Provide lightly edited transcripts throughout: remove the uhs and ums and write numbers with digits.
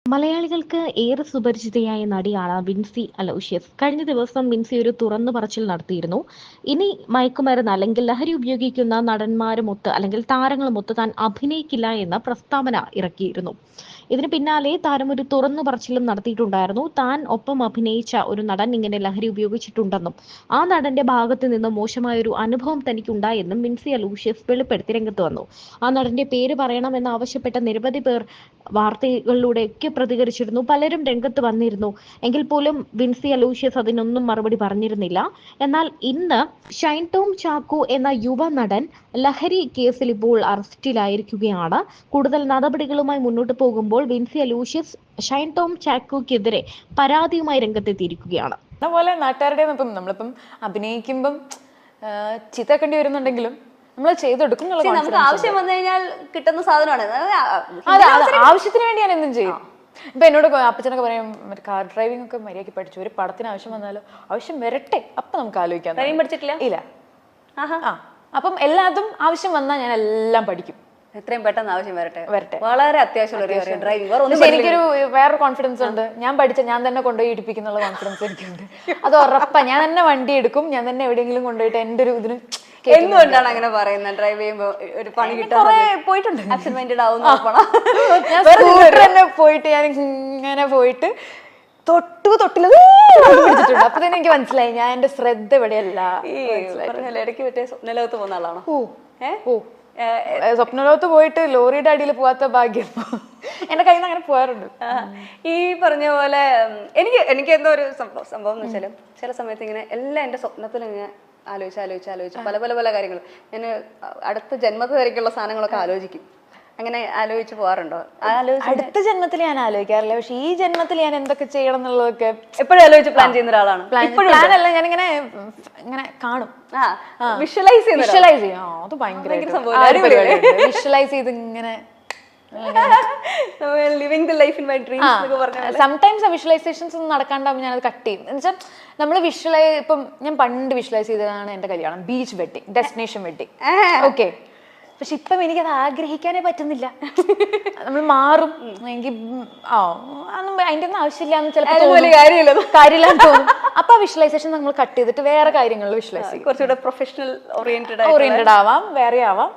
മലയാളികൾക്ക് ഏറെ സുപരിചിതയായ നടിയാണ് വിൻസി അലോഷ്യസ്. കഴിഞ്ഞ ദിവസം വിൻസി ഒരു തുറന്നു പറച്ചിൽ നടത്തിയിരുന്നു. ഇനി മയക്കുമരുന്ന് അല്ലെങ്കിൽ ലഹരി ഉപയോഗിക്കുന്ന നടന്മാരുമൊത്ത് അല്ലെങ്കിൽ താരങ്ങളുമൊത്ത് താൻ അഭിനയിക്കില്ല എന്ന പ്രസ്താവന ഇറക്കിയിരുന്നു. ഇതിന് പിന്നാലെ താരം ഒരു തുറന്നു പറച്ചിലും നടത്തിയിട്ടുണ്ടായിരുന്നു. താൻ ഒപ്പം അഭിനയിച്ച ഒരു നടൻ ഇങ്ങനെ ലഹരി ഉപയോഗിച്ചിട്ടുണ്ടെന്നും ആ നടന്റെ ഭാഗത്ത് നിന്ന് മോശമായ ഒരു അനുഭവം തനിക്കുണ്ടായെന്നും വിൻസി അലൂഷ്യസ് വെളിപ്പെടുത്തി രംഗത്ത് വന്നു. ആ നടന്റെ പേര് പറയണമെന്ന് ആവശ്യപ്പെട്ട നിരവധി പേർ വാർത്തകളിലൂടെയൊക്കെ പ്രതികരിച്ചിരുന്നു. പലരും രംഗത്ത് വന്നിരുന്നു. എങ്കിൽ പോലും വിൻസി അലൂഷ്യസ് അതിനൊന്നും മറുപടി പറഞ്ഞിരുന്നില്ല. എന്നാൽ ഇന്ന് ഷൈൻ ടോം ചാക്കോ എന്ന യുവ നടൻ ലഹരി കേസിൽ ഇപ്പോൾ അറസ്റ്റിലായിരിക്കുകയാണ്. കൂടുതൽ നടപടികളുമായി മുന്നോട്ട് പോകുമ്പോൾ വിൻസി അലൂഷ്യസ് ഷൈൻ ടോം ചാക്കോക്കെതിരെ പരാതിയുമായി രംഗത്തെത്തിയിരിക്കുകയാണ്. പോലെ നാട്ടുകാരുടെ ഇപ്പം നമ്മളിപ്പം അഭിനയിക്കുമ്പം ചീത്തക്കേണ്ടി വരുന്നുണ്ടെങ്കിലും നമ്മൾ ചെയ്തെടുക്കും. നമുക്ക് ആവശ്യം വന്നു കഴിഞ്ഞാൽ കിട്ടുന്ന സാധനമാണ്. ആവശ്യത്തിന് വേണ്ടി ഞാൻ എന്തും ചെയ്യും. ഇപ്പൊ എന്നോട് അപ്പച്ചനൊക്കെ പറയും മറ്റേ കാർ ഡ്രൈവിംഗ് ഒക്കെ മര്യാദയ്ക്ക് പഠിച്ചു, ഒരു പടത്തിന് ആവശ്യം വന്നാലോ ആവശ്യം വരട്ടെ അപ്പൊ നമുക്ക് ആലോചിക്കാം. പഠിച്ചിട്ടില്ല? ഇല്ല. അപ്പം എല്ലാതും ആവശ്യം വന്നാൽ ഞാൻ എല്ലാം പഠിക്കും. എത്രയും പെട്ടെന്ന് ആവശ്യം വരട്ടെ. വളരെ അത്യാവശ്യമുള്ള ഡ്രൈവിംഗ്. എനിക്കൊരു വേറെ കോൺഫിഡൻസ് ഉണ്ട്. ഞാൻ പഠിച്ച ഞാൻ തന്നെ കൊണ്ടുപോയി ഇടിപ്പിക്കുന്നുള്ള കോൺഫിഡൻസ് എനിക്കുണ്ട്. അത് ഉറപ്പാ. ഞാൻ തന്നെ വണ്ടി എടുക്കും, ഞാൻ തന്നെ എവിടെയെങ്കിലും കൊണ്ടുപോയിട്ട് എന്റെ ഒരു ഇതിന്. എന്തുകൊണ്ടാണ് അങ്ങനെ പറയുന്നത്? ഡ്രൈവ് ചെയ്യുമ്പോ ഒരു പണി കിട്ടാൻ പോയിട്ടുണ്ട്. ആബ്സെന്റ് മൈൻഡഡ് ആവുന്ന തന്നെ പോയിട്ട് ഞാൻ ഇങ്ങനെ പോയിട്ട് തൊട്ടില്ല പിടിച്ചിട്ടുണ്ട്. അപ്പൊ തന്നെ എനിക്ക് മനസ്സിലായി ഞാൻ എന്റെ ശ്രദ്ധ എവിടെയല്ല. ഇടയ്ക്ക് മറ്റേ സ്വപ്നലോകത്ത് പോകുന്ന ആളാണോ? സ്വപ്നലോകത്ത് പോയിട്ട് ലോറിയുടെ അടിയിൽ പോവാത്ത ഭാഗ്യം എന്റെ കയ്യിൽ നിന്ന് അങ്ങനെ പോകാറുണ്ട്. ഈ പറഞ്ഞ പോലെ എനിക്ക് എന്തോ ഒരു സംഭവം എന്ന് വെച്ചാല് ചില സമയത്ത് ഇങ്ങനെ എല്ലാം എന്റെ സ്വപ്നത്തിൽ ഇങ്ങനെ ആലോചിച്ച് പല പല പല കാര്യങ്ങൾ ഞാൻ അടുത്ത ജന്മത്തിൽ വരയ്ക്കുള്ള സാധനങ്ങളൊക്കെ ആലോചിക്കും. അങ്ങനെ ആലോചിച്ച് പോകാറുണ്ടോ? അടുത്ത ജന്മത്തിൽ ഞാൻ ആലോചിക്കാറില്ല. പക്ഷെ ഈ ജന്മത്തിൽ ഞാൻ എന്തൊക്കെ ചെയ്യണം എന്നുള്ളതൊക്കെ എപ്പോഴും ആലോചിച്ച് പ്ലാൻ ചെയ്യുന്ന ഒരാളാണ്. പ്ലാൻ അല്ല, ഞാനിങ്ങനെ ഇങ്ങനെ കാണും, വിഷ്വലൈസ് ചെയ്യും. അത് ഭയങ്കര വിഷ്വലൈസ് ചെയ്ത് ഇങ്ങനെ living the life in my dreams എന്നൊക്കെ പറഞ്ഞാൽ സംടൈംസ് ആ വിഷ്വലൈസേഷൻസ് ഒന്നും നടക്കാണ്ടാവും ഞാനത് കട്ട് ചെയ്യും. എന്നുവെച്ചാൽ നമ്മൾ ഇപ്പം ഞാൻ പണ്ട് വിഷ്വലൈസ് ചെയ്തതാണ് എന്റെ കല്യാണം, beach wedding, destination wedding. Okay, പക്ഷെ ഇപ്പം എനിക്കത് ആഗ്രഹിക്കാനേ പറ്റുന്നില്ല. നമ്മൾ മാറും. എനിക്ക് അതിന്റെ ഒന്നും ആവശ്യമില്ലാന്ന് ചിലപ്പോൾ കാര്യമില്ലാന്ന് തോന്നും. അപ്പൊ ആ വിഷ്വലൈസേഷൻ നമ്മൾ കട്ട് ചെയ്തിട്ട് വേറെ കാര്യങ്ങളിൽ വിഷ്വലൈസ് ചെയ്യും. കുറച്ചുകൂടെ പ്രൊഫഷണൽ ഓറിയന്റഡ് ആവാം, വേറെ ആവാം.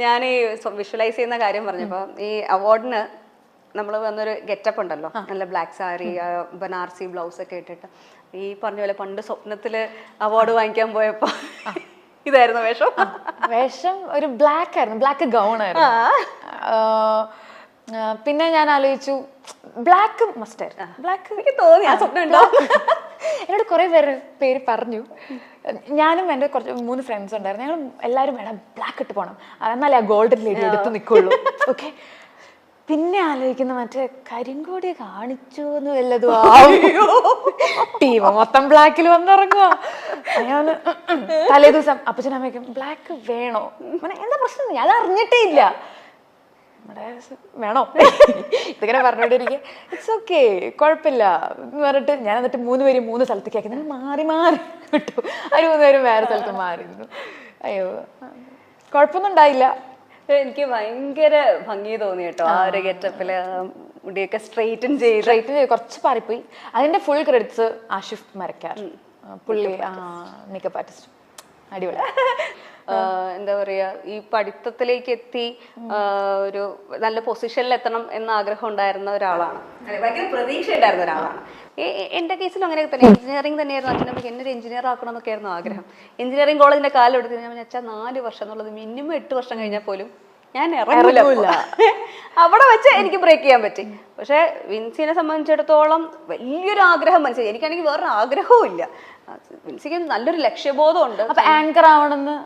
ഞാൻ ഈ വിഷ്വലൈസ് ചെയ്യുന്ന കാര്യം പറഞ്ഞപ്പോ ഈ അവാർഡിന് നമ്മൾ വന്നൊരു ഗെറ്റപ്പ് ഉണ്ടല്ലോ, നല്ല ബ്ലാക്ക് സാരി, ബനാറസി ബ്ലൗസ് ഒക്കെ ഇട്ടിട്ട് ഈ പറഞ്ഞ പോലെ പണ്ട് സ്വപ്നത്തില് അവാർഡ് വാങ്ങിക്കാൻ പോയപ്പോ ഇതായിരുന്നു വേഷം. ഒരു ബ്ലാക്ക് ആയിരുന്നു, ബ്ലാക്ക് ഗൗൺ ആയിരുന്നു. പിന്നെ ഞാൻ ആലോചിച്ചു ബ്ലാക്ക് മസ്റ്റ് ആയിരുന്നു. ബ്ലാക്ക് എനിക്ക് തോന്നി ആ സ്വപ്നം ഉണ്ടോ. എന്നോട് കുറെ പേര് പറഞ്ഞു. ഞാനും എൻ്റെ കുറച്ച് 3 ഫ്രണ്ട്സ് ഉണ്ടായിരുന്നു. ഞങ്ങൾ എല്ലാവരും വേണം ബ്ലാക്ക് ഇട്ട് പോകണം, എന്നാലേ ആ ഗോൾഡൻ ലേഡി എടുത്ത് നിൽക്കുള്ളൂ. ഓക്കെ, പിന്നെ ആലോചിക്കുന്ന മറ്റേ കരിങ്കോടി കാണിച്ചു എന്ന് വല്ലതും ടീം മൊത്തം ബ്ലാക്കിൽ വന്നിറങ്ങുക. ഞാൻ തലേ ദിവസം അപ്പച്ചനമ്മയ്ക്കും ബ്ലാക്ക് വേണോ, എന്താ പ്രശ്നം, ഞാൻ അറിഞ്ഞിട്ടേ ഇല്ല, വേണോ ഇതിങ്ങനെ പറഞ്ഞോണ്ടിരിക്കുക. ഇറ്റ്സ് ഓക്കെ, കുഴപ്പമില്ല എന്ന് പറഞ്ഞിട്ട് ഞാൻ എന്നിട്ട് 3 പേരും 3 സ്ഥലത്തേക്ക് ആക്കി. മാറി കിട്ടു. അവർ 3 പേരും വേറെ സ്ഥലത്ത് മാറിയിരുന്നു. അയ്യോ, കുഴപ്പമൊന്നും ഉണ്ടായില്ല. എനിക്ക് ഭയങ്കര ഭംഗി തോന്നി കേട്ടോ ആ ഒരു ഗെറ്റപ്പില്. മുടിയൊക്കെ സ്ട്രെയിറ്റൻ ചെയ്ത് കുറച്ച് പാറിപ്പോയി. അതിന്റെ ഫുൾ ക്രെഡിറ്റ്സ് ആഷിഫ് മരക്കാർ, പുള്ളി മേക്കപ്പ് ആർട്ടിസ്റ്റ്, അടിപൊളി. എന്താ പറയാ, ഈ പഠിത്തത്തിലേക്ക് എത്തി ഒരു നല്ല പൊസിഷനിൽ എത്തണം എന്ന ആഗ്രഹം ഉണ്ടായിരുന്ന ഒരാളാണ്, ഭയങ്കര പ്രതീക്ഷ ഉണ്ടായിരുന്ന ഒരാളാണ്. എന്റെ കേസിലും അങ്ങനെയൊക്കെ തന്നെ. എഞ്ചിനീയറിംഗ് തന്നെയായിരുന്നു. അച്ഛനമ്മയ്ക്ക് എന്നൊരു എഞ്ചിനീയർ ആക്കണം എന്നൊക്കെ ആയിരുന്നു ആഗ്രഹം. എഞ്ചിനീയറിംഗ് കോളേജിന്റെ കാലം എടുത്ത് ഞാൻ വെച്ചാൽ 4 വർഷം എന്നുള്ളത് മിനിമം 8 വർഷം കഴിഞ്ഞാൽ പോലും ഞാൻ ഇറങ്ങില്ല. അവിടെ വെച്ച് എനിക്ക് ബ്രേക്ക് ചെയ്യാൻ പറ്റി. പക്ഷെ വിൻസിനെ സംബന്ധിച്ചിടത്തോളം വലിയൊരു ആഗ്രഹം മനസ്സിലായി. എനിക്കാണെങ്കിൽ വേറൊരു ആഗ്രഹവും ഇല്ല. വിൻസിക്ക് നല്ലൊരു ലക്ഷ്യബോധം ഉണ്ട്. അപ്പൊ ആങ്കർ ആവണമെന്ന്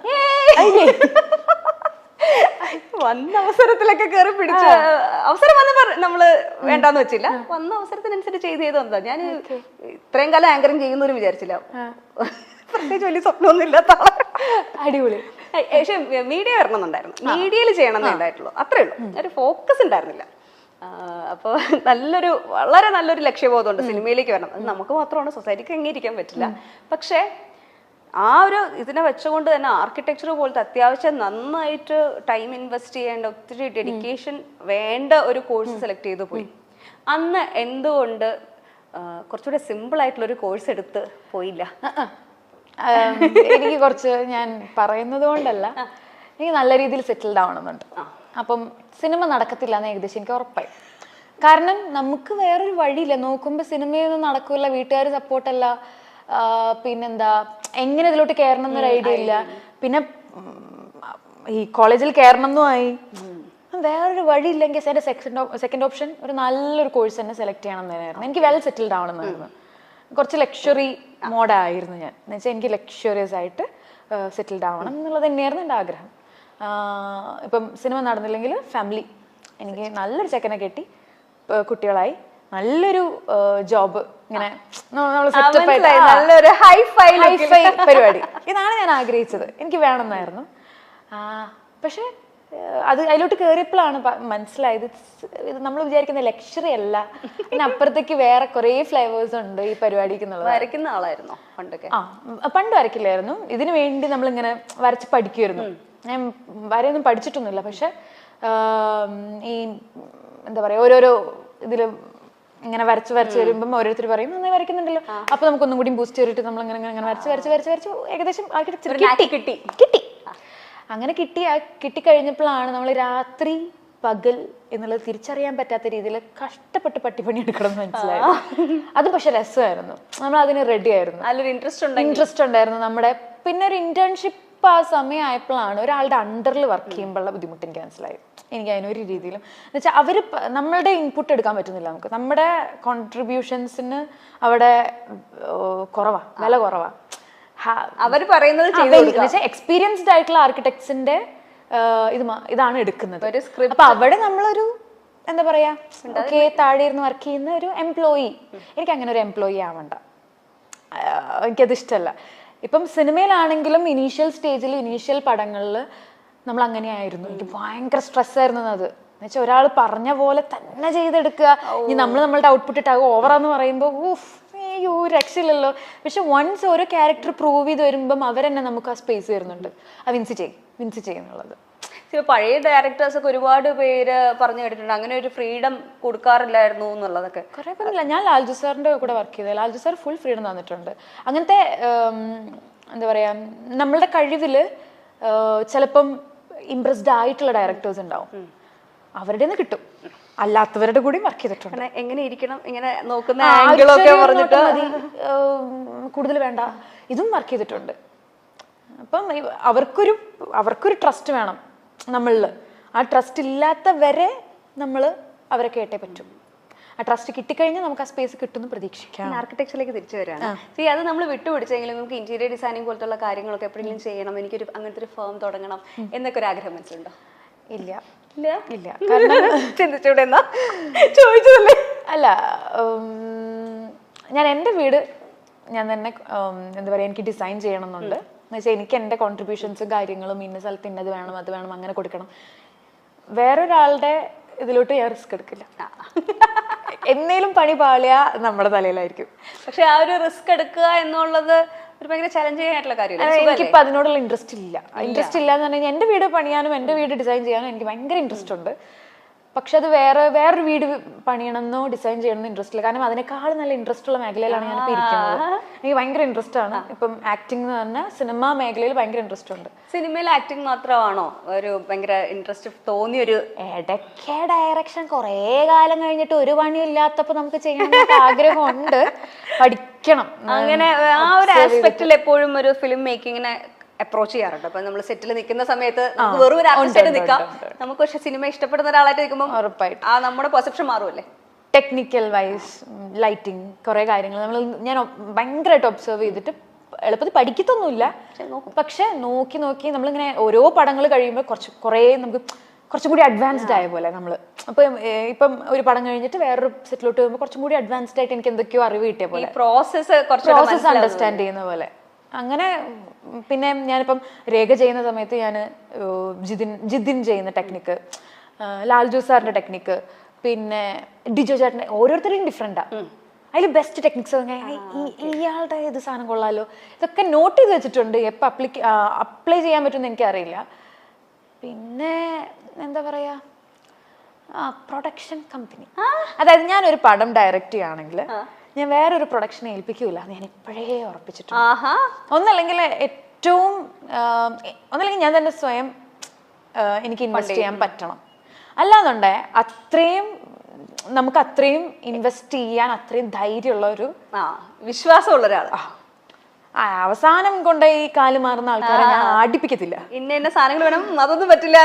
വന്ന അവസരത്തിലൊക്കെ കയറി പിടിച്ച അവസരം വന്നപ്പോ നമ്മള് വേണ്ടാന്ന് വെച്ചില്ല. വന്ന അവസരത്തിനനുസരിച്ച് ചെയ്തതാ. ഞാൻ ഇത്രയും കാലം ആങ്കറിങ് ചെയ്യുന്നവരും വിചാരിച്ചില്ല. പ്രത്യേകിച്ച് വലിയ സ്വപ്നമൊന്നും ഇല്ലാത്ത അടിപൊളി. പക്ഷെ മീഡിയ വരണമെന്നുണ്ടായിരുന്നു, മീഡിയയിൽ ചെയ്യണമെന്നേ ഉണ്ടായിട്ടുള്ളൂ, അത്രേ ഉള്ളൂ. ഒരു ഫോക്കസ് ഉണ്ടായിരുന്നില്ല. അപ്പോൾ വളരെ നല്ലൊരു ലക്ഷ്യബോധമുണ്ട് സിനിമയിലേക്ക് വരണം. അത് നമുക്ക് മാത്രമാണ്, സൊസൈറ്റിക്ക് അംഗീകരിക്കാൻ പറ്റില്ല. പക്ഷേ ആ ഒരു ഇതിനെ വെച്ചുകൊണ്ട് തന്നെ ആർക്കിടെക്ചർ പോലത്തെ അത്യാവശ്യം നന്നായിട്ട് ടൈം ഇൻവെസ്റ്റ് ചെയ്യേണ്ട, ഒത്തിരി ഡെഡിക്കേഷൻ വേണ്ട ഒരു കോഴ്സ് സെലക്ട് ചെയ്തു പോയി. അന്ന് എന്തുകൊണ്ട് കുറച്ചുകൂടെ സിമ്പിൾ ആയിട്ടുള്ള ഒരു കോഴ്സ് എടുത്ത് പോയില്ല? എനിക്ക് കുറച്ച്, ഞാൻ പറയുന്നത് കൊണ്ടല്ല, എനിക്ക് നല്ല രീതിയിൽ സെറ്റിൽഡ് ആവണമെന്നുണ്ട്. അപ്പം സിനിമ നടക്കത്തില്ല എന്ന് ഏകദേശം എനിക്ക് ഉറപ്പായി. കാരണം നമുക്ക് വേറൊരു വഴിയില്ല. നോക്കുമ്പോൾ സിനിമയൊന്നും നടക്കില്ല, വീട്ടുകാർ സപ്പോർട്ടല്ല, പിന്നെന്താ എങ്ങനെ ഇതിലോട്ട് കയറണം എന്നൊരു ഐഡിയ ഇല്ല. പിന്നെ ഈ കോളേജിൽ കയറണം എന്നും ആയി. വേറൊരു വഴിയില്ലെങ്കിൽ എൻ്റെ സെക്കൻഡ് ഓപ്ഷൻ ഒരു നല്ലൊരു കോഴ്സ് തന്നെ സെലക്ട് ചെയ്യണം എന്നായിരുന്നു. എനിക്ക് വെൽ സെറ്റിൽഡ് ആവണം എന്നായിരുന്നു. കുറച്ച് ലക്ഷറി മോഡായിരുന്നു ഞാൻ. എന്ന് വെച്ചാൽ എനിക്ക് ലക്ഷറിയസ് ആയിട്ട് സെറ്റിൽഡ് ആവണം എന്നുള്ളത് തന്നെയായിരുന്നു എൻ്റെ ആഗ്രഹം. ഇപ്പം സിനിമ നടന്നില്ലെങ്കിൽ ഫാമിലി, എനിക്ക് നല്ലൊരു ചെക്കനെ കെട്ടി കുട്ടികളായി നല്ലൊരു ജോബ്, ഇങ്ങനെ നല്ലൊരു ഹൈഫൈ പരിപാടി, ഇതാണ് ഞാൻ ആഗ്രഹിച്ചത്. എനിക്ക് വേണമെന്നായിരുന്നു. പക്ഷെ അത് അതിലോട്ട് കയറിയപ്പോഴാണ് മനസ്സിലായത് ഇത് നമ്മൾ വിചാരിക്കുന്ന ലക്ഷറി അല്ല, പിന്നെ അപ്പുറത്തേക്ക് വേറെ കുറെ ഫ്ലേവേഴ്സ് ഉണ്ട് ഈ പരിപാടിക്ക് എന്നുള്ളത്. വരയ്ക്കുന്ന ആളായിരുന്നോ പണ്ടൊക്കെ? പണ്ട് വരയ്ക്കില്ലായിരുന്നു. ഇതിനു വേണ്ടി നമ്മളിങ്ങനെ വരച്ച് പഠിക്കുമായിരുന്നു. ഞാൻ വരയൊന്നും പഠിച്ചിട്ടൊന്നുമില്ല. പക്ഷെ ഈ എന്താ പറയാ, ഓരോരോ ഇതില് ഇങ്ങനെ വരച്ച് വരുമ്പം ഓരോരുത്തർ പറയും നന്നായി വരയ്ക്കുന്നുണ്ടല്ലോ, അപ്പൊ നമുക്ക് ഒന്നും കൂടി ബൂസ്റ്റ് ചെയ്തിട്ട് നമ്മൾ ഇങ്ങനെ വരച്ച് ഏകദേശം കിട്ടി. അങ്ങനെ കിട്ടിക്കഴിഞ്ഞപ്പോഴാണ് നമ്മൾ രാത്രി പകൽ എന്നുള്ളത് തിരിച്ചറിയാൻ പറ്റാത്ത രീതിയിൽ കഷ്ടപ്പെട്ട് പട്ടിപ്പണി എടുക്കണം എന്ന് മനസ്സിലായത്. അത് പക്ഷെ രസമായിരുന്നു. നമ്മൾ അതിന് റെഡി ആയിരുന്നു, ഇൻട്രസ്റ്റ് ഉണ്ടായിരുന്നു നമ്മുടെ. പിന്നെ ഒരു ഇന്റേൺഷിപ്പ് ആ സമയമായപ്പോഴാണ് ഒരാളുടെ അണ്ടറിൽ വർക്ക് ചെയ്യുമ്പോഴുള്ള ബുദ്ധിമുട്ട് എനിക്ക് മനസ്സിലായി. എനിക്ക് അതിനൊരു രീതിയിലും എന്ന് വെച്ചാൽ അവർ നമ്മളുടെ ഇൻപുട്ട് എടുക്കാൻ പറ്റുന്നില്ല. നമുക്ക് നമ്മുടെ കോൺട്രിബ്യൂഷൻസിന് അവിടെ വില കുറവാ. അവർ പറയുന്നത് എക്സ്പീരിയൻസ്ഡ് ആയിട്ടുള്ള ആർക്കിടെക്ട്സിന്റെ ഇതാണ് എടുക്കുന്നത്. അപ്പൊ അവിടെ നമ്മളൊരു എന്താ പറയാ, ഓക്കെ താഴെ ഇരുന്ന് വർക്ക് ചെയ്യുന്ന ഒരു എംപ്ലോയി. എനിക്ക് അങ്ങനെ ഒരു എംപ്ലോയി ആവണ്ട, എനിക്കത് ഇഷ്ടമല്ല. ഇപ്പം സിനിമയിലാണെങ്കിലും ഇനീഷ്യൽ സ്റ്റേജിൽ ഇനീഷ്യൽ പടങ്ങളിൽ നമ്മൾ അങ്ങനെയായിരുന്നു. എനിക്ക് ഭയങ്കര സ്ട്രെസ്സായിരുന്നു അത്. എന്നുവെച്ചാൽ ഒരാൾ പറഞ്ഞ പോലെ തന്നെ ചെയ്തെടുക്കുക. ഇനി നമ്മളുടെ ഔട്ട്പുട്ട് ഇട്ടാകും ഓവറാന്ന് പറയുമ്പോൾ അയ്യോ രക്ഷയില്ലല്ലോ. പക്ഷെ വൺസ് ഓരോ ക്യാരക്ടർ പ്രൂവ് ചെയ്ത് വരുമ്പം അവരെന്നെ നമുക്ക് ആ സ്പേസ് വരുന്നുണ്ട്. വിൻസി ചെയ്യുന്നുള്ളത്. പഴയ ഡയറക്ടേഴ്സ് ഒക്കെ ഒരുപാട് പേര് പറഞ്ഞു കേട്ടിട്ടുണ്ട് അങ്ങനെ ഒരു ഫ്രീഡം കൊടുക്കാറില്ലായിരുന്നു എന്നുള്ളതൊക്കെ. കുറെ പേരില്ല. ഞാൻ ലാൽജു സാറിന്റെ കൂടെ വർക്ക് ചെയ്തത്. ലാൽജു സാർ ഫുൾ ഫ്രീഡം തന്നിട്ടുണ്ട്. അങ്ങനത്തെ എന്താ പറയാ, നമ്മളുടെ കഴിവില് ചിലപ്പം ഇംപ്രസ്ഡ് ആയിട്ടുള്ള ഡയറക്ടേഴ്സ് ഉണ്ടാവും, അവരുടെ നിന്ന് കിട്ടും. അല്ലാത്തവരുടെ കൂടി വർക്ക് ചെയ്തിട്ടുണ്ട്. എങ്ങനെ ഇരിക്കണം, ഇങ്ങനെ നോക്കുന്ന ആംഗിളൊക്കെ പറഞ്ഞിട്ട് കൂടുതൽ വേണ്ട, ഇതും വർക്ക് ചെയ്തിട്ടുണ്ട്. അപ്പം അവർക്കൊരു ട്രസ്റ്റ് വേണം നമ്മളിൽ. ആ ട്രസ്റ്റ് ഇല്ലാത്തവരെ നമ്മൾ അവരെ കേട്ടേ പറ്റും. ആ ട്രസ്റ്റ് കിട്ടിക്കഴിഞ്ഞാൽ നമുക്ക് ആ സ്പേസ് കിട്ടുന്നു പ്രതീക്ഷിക്കാം. ആർക്കിടെക്ചറിലേക്ക് തിരിച്ചു വരികയാണ്. അത് നമ്മൾ വിട്ടുപിടിച്ചെങ്കിലും നമുക്ക് ഇന്റീരിയർ ഡിസൈനിങ് പോലത്തുള്ള കാര്യങ്ങളൊക്കെ എപ്പോഴെങ്കിലും ചെയ്യണം, എനിക്കൊരു അങ്ങനത്തെ ഒരു ഫേം തുടങ്ങണം എന്നൊക്കെ ഒരു ആഗ്രഹം മനസ്സിലുണ്ടോ? ഇല്ല. കാരണം ചിന്തിച്ചൂടെ ചോദിച്ചതല്ലേ? അല്ല, ഞാൻ എൻ്റെ വീട് ഞാൻ തന്നെ എന്താ പറയുക, എനിക്ക് ഡിസൈൻ ചെയ്യണമെന്നുണ്ട്. എന്ന് വെച്ചാൽ എനിക്ക് എൻ്റെ കോൺട്രിബ്യൂഷൻസും കാര്യങ്ങളും ഇന്ന സ്ഥലത്ത് ഇന്നത് വേണം അത് വേണം അങ്ങനെ കൊടുക്കണം. വേറൊരാളുടെ ഇതിലോട്ട് ഞാൻ റിസ്ക് എടുക്കില്ല. എന്നേലും പണി പാളിയ നമ്മുടെ തലയിലായിരിക്കും. പക്ഷെ ആ ഒരു റിസ്ക് എടുക്കുക എന്നുള്ളത് ഒരു ഭയങ്കര ചലഞ്ചിങ് ആയിട്ടുള്ള കാര്യമല്ല. എനിക്കിപ്പോൾ അതിനോടുള്ള ഇൻട്രസ്റ്റ് ഇല്ല എന്ന് പറഞ്ഞു കഴിഞ്ഞാൽ എൻ്റെ വീട് പണിയാനും എൻ്റെ വീട് ഡിസൈൻ ചെയ്യാനും എനിക്ക് ഭയങ്കര ഇൻട്രസ്റ്റ് ഉണ്ട്. പക്ഷെ അത് വേറൊരു വീട് പണിയണമെന്നോ ഡിസൈൻ ചെയ്യണമെന്നോ ഇൻട്രസ്റ്റ് ഇല്ല. കാരണം അതിനേക്കാൾ നല്ല ഇൻട്രസ്റ്റ് ഉള്ള മേഖലയിലാണ് ഞാനിപ്പോൾ ഇരിക്കുന്നത്. എനിക്ക് ഭയങ്കര ഇൻട്രസ്റ്റ് ആണ്. ഇപ്പം ആക്ടിംഗ് എന്ന് പറഞ്ഞാൽ സിനിമ മേഖലയിൽ ഭയങ്കര ഇൻട്രസ്റ്റ് ഉണ്ട്. സിനിമയിൽ ആക്ടിംഗ് മാത്രമാണോ ഒരു ഭയങ്കര ഇൻട്രസ്റ്റ് തോന്നിയൊരു? ഇടയ്ക്ക് ഡയറക്ഷൻ കുറേ കാലം കഴിഞ്ഞിട്ട് ഒരു പണിയും ഇല്ലാത്തപ്പോൾ നമുക്ക് ചെയ്യണമെന്നൊക്കെ ആഗ്രഹമുണ്ട്, പഠിക്കണം. അങ്ങനെ ആ ഒരു ആസ്പെക്റ്റിൽ എപ്പോഴും ഒരു ഫിലിം മേക്കിങ്ങിനെ അപ്രോച്ച് ചെയ്യാറുണ്ട്. അപ്പൊ നമ്മൾ സെറ്റിൽ നിൽക്കുന്ന സമയത്ത് വെറും ഒരു ആർട്ടിസ്റ്റായിട്ട് നിൽക്കാം, നമുക്ക് പക്ഷെ സിനിമ ഇഷ്ടപ്പെടുന്ന ഒരാളായിട്ട് നിൽക്കുമ്പോൾ ഉറപ്പായിട്ട് ആ നമ്മുടെ പെർസെപ്ഷൻ മാറുമല്ലേ? ടെക്നിക്കൽ വൈസ് ലൈറ്റിംഗ് കുറേ കാര്യങ്ങൾ ഞാൻ ഭയങ്കരമായിട്ട് ഒബ്സർവ് ചെയ്തിട്ട് എളുപ്പത്തിൽ പഠിക്കത്തൊന്നുമില്ല. പക്ഷെ നോക്കി നമ്മളിങ്ങനെ ഓരോ പടങ്ങൾ കഴിയുമ്പോൾ കുറേ നമുക്ക് കുറച്ചും കൂടി അഡ്വാൻസ്ഡ് ആയ പോലെ നമ്മൾ ഇപ്പം ഒരു പടം കഴിഞ്ഞിട്ട് വേറൊരു സെറ്റിലോട്ട് പോകുമ്പോൾ കുറച്ചും കൂടി അഡ്വാൻസ്ഡ് ആയിട്ട് എനിക്ക് എന്തൊക്കെയോ അറിവ് കിട്ടിയ പോലെ, പ്രോസസ്സ് അണ്ടർസ്റ്റാൻഡ് ചെയ്യുന്ന പോലെ. അങ്ങനെ പിന്നെ ഞാനിപ്പം രേഖ ചെയ്യുന്ന സമയത്ത് ഞാൻ ജിതിൻ ചെയ്യുന്ന ടെക്നിക്ക്, ലാൽജു സാറിന്റെ ടെക്നിക്ക്, പിന്നെ ഡിജോ ചേട്ടൻ്റെ, ഓരോരുത്തരും ഡിഫറെന്റാ. അതിൽ ബെസ്റ്റ് ടെക്നിക്സ് ഇയാളുടെ ഇത് സാധനം കൊള്ളാലോ, ഇതൊക്കെ നോട്ട് ചെയ്ത് വെച്ചിട്ടുണ്ട്. എപ്പോൾ അപ്ലൈ ചെയ്യാൻ പറ്റുമെന്ന് എനിക്കറിയില്ല. പിന്നെ എന്താ പറയാ, പ്രൊഡക്ഷൻ കമ്പനി. അതായത് ഞാനൊരു പടം ഡയറക്റ്റ് ചെയ്യുകയാണെങ്കിൽ ഞാൻ വേറൊരു പ്രൊഡക്ഷനെ ഏൽപ്പിക്കൂല, ഞാൻ ഇപ്പോഴേ ഉറപ്പിച്ചിട്ടുണ്ട്. ഒന്നല്ലെങ്കിൽ ഒന്നല്ലെങ്കിൽ ഞാൻ തന്നെ സ്വയം എനിക്ക് ഇൻവെസ്റ്റ് ചെയ്യാൻ പറ്റണം. അല്ലാന്നുണ്ടെ നമുക്ക് അത്രയും ഇൻവെസ്റ്റ് ചെയ്യാൻ അത്രയും ധൈര്യമുള്ള ഒരു വിശ്വാസമുള്ള ഒരാൾ. അവസാനം കൊണ്ട് ഈ കാല് മാറുന്ന ആൾക്കാരെ ഞാൻ ആടിപ്പിക്കത്തില്ല. ഇന്ന സാധനങ്ങൾ വേണം, അതൊന്നും പറ്റില്ല.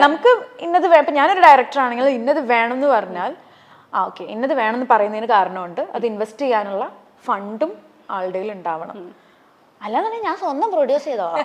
നമുക്ക് ഇന്നത് ഇപ്പൊ ഞാനൊരു ഡയറക്ടർ ആണെങ്കിൽ ഇന്നത് വേണം എന്ന് പറഞ്ഞാൽ ഓക്കെ, ഇന്നത് വേണമെന്ന് പറയുന്നതിന് കാരണമുണ്ട്. അത് ഇൻവെസ്റ്റ് ചെയ്യാനുള്ള ഫണ്ടും ആളുടെ ഉണ്ടാവണം. അല്ലാതെ ഞാൻ സ്വന്തം പ്രൊഡ്യൂസ് ചെയ്തോളാം.